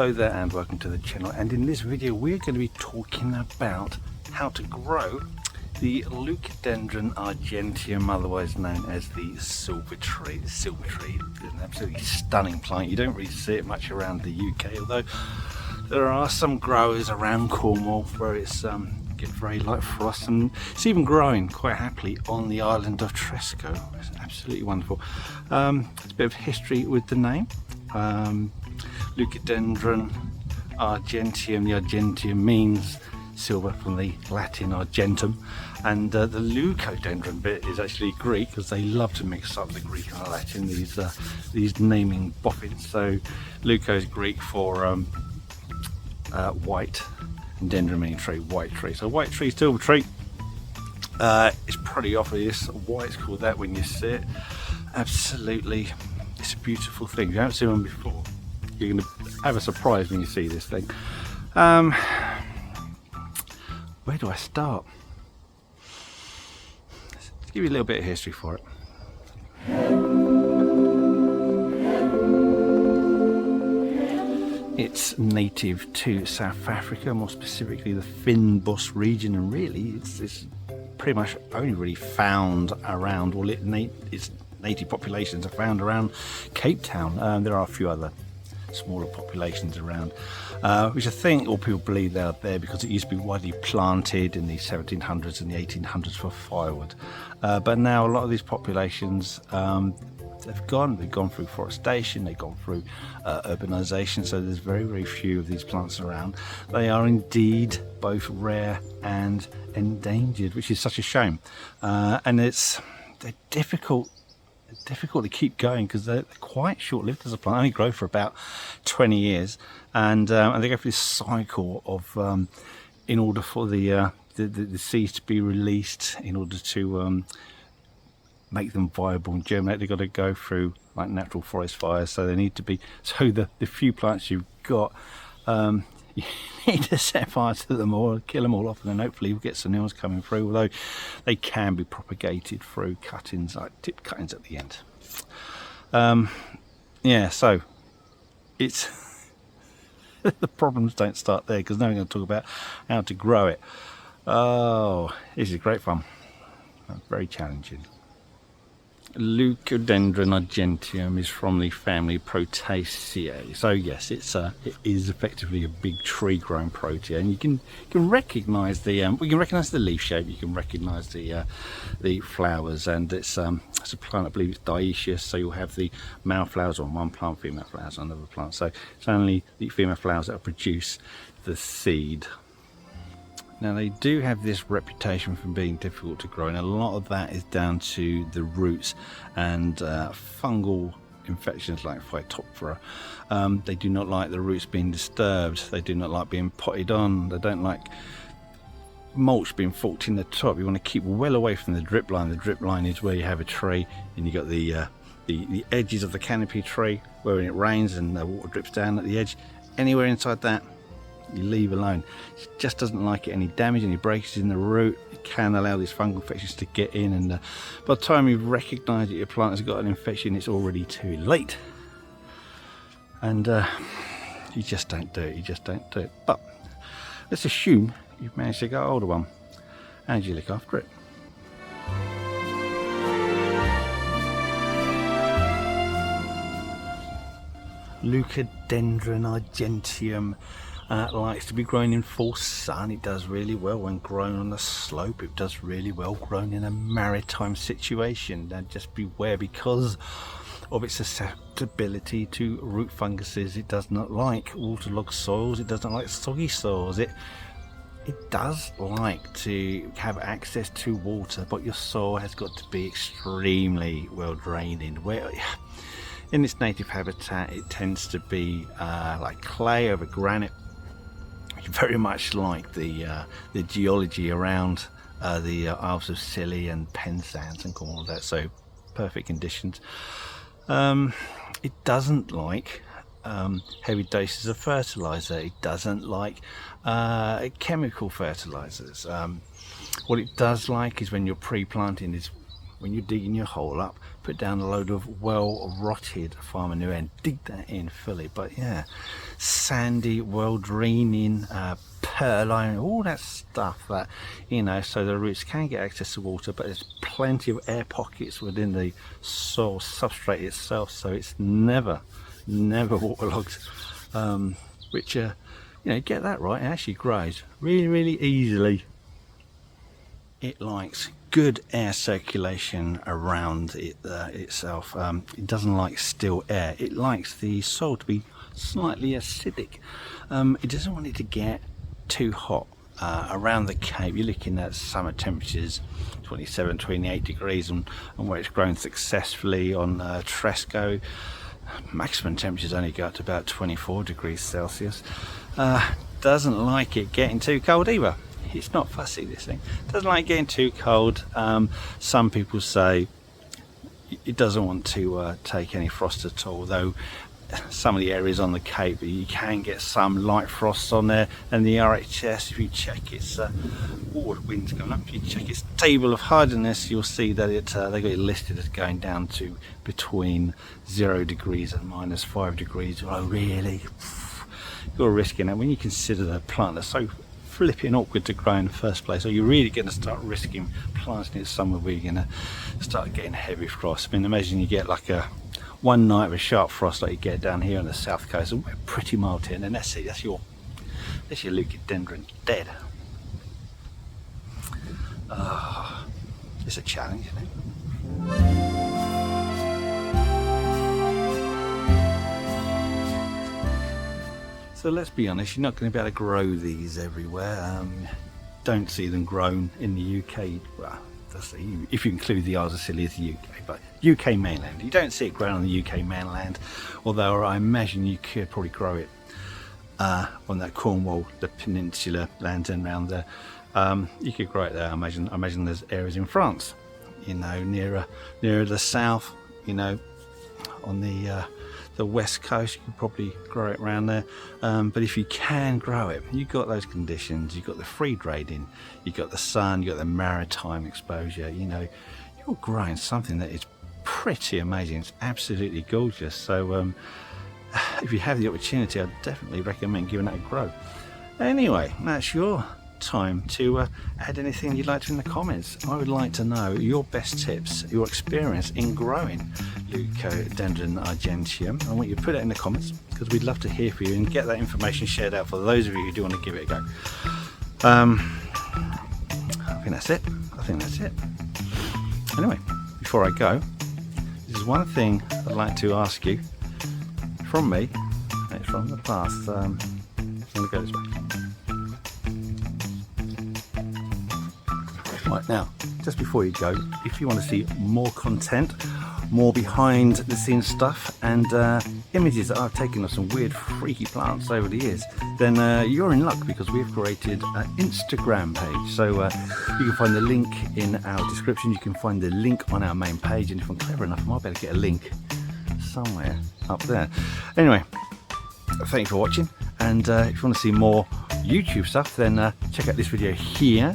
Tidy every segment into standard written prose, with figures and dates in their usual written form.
Hello there and welcome to the channel, and in this video we're going to be talking about how to grow the Leucadendron argentuem, otherwise known as the silver tree. The silver tree is an absolutely stunning plant. You don't really see it much around the UK, although there are some growers around Cornwall where it's gets very light frost, and it's even growing quite happily on the island of Tresco. It's absolutely wonderful. It's a bit of history with the name. Leucadendron argentuem. The argentuem means silver from the Latin argentum, and the leucodendron bit is actually Greek, because they love to mix up the Greek and the Latin, these naming boffins. So leuco is Greek for white, and dendron meaning tree, white tree. So white tree, silver tree. It's pretty obvious why it's called that when you see it. Absolutely, it's a beautiful thing. If you haven't seen one before, you're going to have a surprise when you see this thing. Where do I start? Let's give you a little bit of history for it. It's native to South Africa, more specifically the Fynbos region, and really it's pretty much only really found around, well, its native populations are found around Cape Town. There are a few other smaller populations around, which I think all people believe they're there because it used to be widely planted in the 1700s and the 1800s for firewood. But now a lot of these populations they've gone through forestation, they've gone through urbanization, so there's very, very few of these plants around. They are indeed both rare and endangered, which is such a shame. And they're difficult to keep going because they're quite short-lived as a plant. They only grow for about 20 years, and they go through this cycle of in order for the seeds to be released, in order to make them viable and germinate, they've got to go through like natural forest fires. So they need to be, so the few plants you've got, you need to set fire to them or kill them all off, and then hopefully you'll get some new ones coming through, although they can be propagated through cuttings, like tip cuttings at the end. Yeah, so it's the problems don't start there, because now we're going to talk about how to grow it. Oh, this is great fun. Very challenging. Leucadendron argentuem is from the family Proteaceae. So yes, it is effectively a big tree-growing protea, and you can recognise the leaf shape, you can recognise the flowers, and it's a plant, I believe it's dioecious, so you'll have the male flowers on one plant, female flowers on another plant. So it's only the female flowers that will produce the seed. Now they do have this reputation for being difficult to grow, and a lot of that is down to the roots and fungal infections like Phytophthora. They do not like the roots being disturbed, they do not like being potted on, they don't like mulch being forked in the top. You want to keep well away from the drip line. The drip line is where you have a tree and you got the edges of the canopy tree where when it rains and the water drips down at the edge. Anywhere inside that, you leave alone. It just doesn't like it. Any damage, any breakages in the root, it can allow these fungal infections to get in, and by the time you recognise that your plant has got an infection, it's already too late, and you just don't do it. But let's assume you've managed to get hold of one. How do you look after it? Leucadendron argentuem likes to be grown in full sun. It does really well when grown on a slope. It does really well grown in a maritime situation. Now just beware, because of its susceptibility to root funguses. It does not like waterlogged soils, it does not like soggy soils. It does like to have access to water, but your soil has got to be extremely well drained. Where in its native habitat it tends to be like clay over granite, very much like the geology around the Isles of Scilly and Penzance and all of that, so perfect conditions. It doesn't like heavy doses of fertilizer. It doesn't like chemical fertilizers. What it does like is when your pre-planting is when you're digging your hole up, put down a load of well rotted farm manure and dig that in fully. But yeah, sandy, well draining, perline, all that stuff that, you know, so the roots can get access to water, but there's plenty of air pockets within the soil substrate itself, so it's never waterlogged, which you know, get that right, it actually grows really easily. It likes good air circulation around it itself. It doesn't like still air. It likes the soil to be slightly acidic. It doesn't want it to get too hot. Around the Cape, you're looking at summer temperatures 27, 28 degrees, and where it's grown successfully on Tresco, maximum temperatures only go up to about 24 degrees Celsius. Doesn't like it getting too cold either. It's not fussy, this thing. Doesn't like getting too cold. Some people say it doesn't want to take any frost at all, though some of the areas on the Cape you can get some light frosts on there, and the RHS, if you check its the wind's going up, if you check its table of hardiness, you'll see that they got it listed as going down to between 0 degrees and -5 degrees. Oh really? You're risking it when you consider the plant that's so flipping awkward to grow in the first place. Are you really going to start risking planting it somewhere where you're going to start getting heavy frost? I mean, imagine you get like one night of a sharp frost like you get down here on the south coast, and we're pretty mild here, and that's it, that's your Leucadendron dead. It's a challenge, isn't it? So let's be honest, you're not going to be able to grow these everywhere. Don't see them grown in the UK. Well, if you include the Isles of Scilly as the UK, but UK mainland. You don't see it grown on the UK mainland, although I imagine you could probably grow it on that Cornwall, the peninsula lands and around there. You could grow it there. I imagine there's areas in France, you know, nearer the south, you know, on the west coast, you can probably grow it around there. But if you can grow it, you've got those conditions, you've got the free draining, you've got the sun, you've got the maritime exposure, you know, you're growing something that is pretty amazing. It's absolutely gorgeous. So if you have the opportunity, I'd definitely recommend giving that a go. Anyway, that's your time to add anything you'd like to in the comments. I would like to know your best tips, your experience in growing Leucadendron argentuem. I want you to put it in the comments, because we'd love to hear from you and get that information shared out for those of you who do want to give it a go. I think that's it. Anyway, before I go, there's one thing I'd like to ask you from me. It's from the past. I'm going to go this way. Right, now, just before you go, if you want to see more content, more behind the scenes stuff, and images that I've taken of some weird freaky plants over the years, then you're in luck, because we've created an Instagram page. So you can find the link in our description, you can find the link on our main page, and if I'm clever enough, I might be able to get a link somewhere up there. Anyway, thank you for watching, and if you want to see more YouTube stuff, then check out this video here.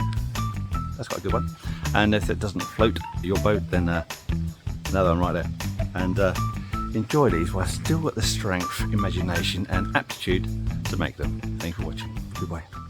That's quite a good one. And if it doesn't float your boat, then another one right there. And enjoy these while I've still got the strength, imagination and aptitude to make them. Thank you for watching. Goodbye.